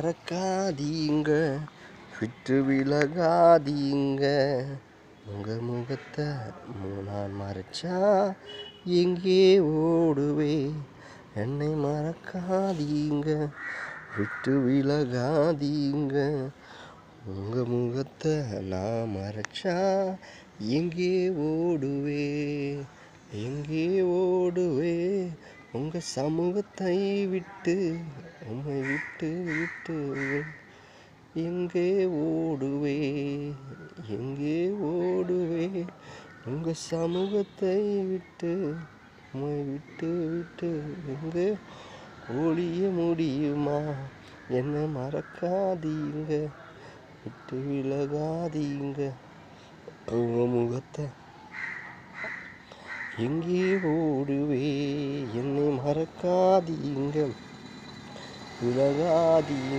மறக்காதீங்க, விட்டு விலகாதீங்க. உங்க முகத்தை நான் மறைச்சா எங்கே ஓடுவே? என்னை மறக்காதீங்க, விட்டு விலகாதீங்க. உங்க முகத்தை நான் மறைச்சா எங்கே ஓடுவே? எங்கே ஓடுவே? உங்க சமூகத்தை விட்டு, உம்மை விட்டு விட்டு எங்கே ஓடுவே? எங்கே ஓடுவே? உங்க சமூகத்தை விட்டு, உம்மை விட்டு விட்டு எங்கே ஒழிய முடியுமா? என்னை மறக்காதீங்க, விட்டு விலகாதீங்க. உங்க முகத்தை எங்கே ஓடுவே? என்னை மறக்காதீங்க, விலகாதீங்க.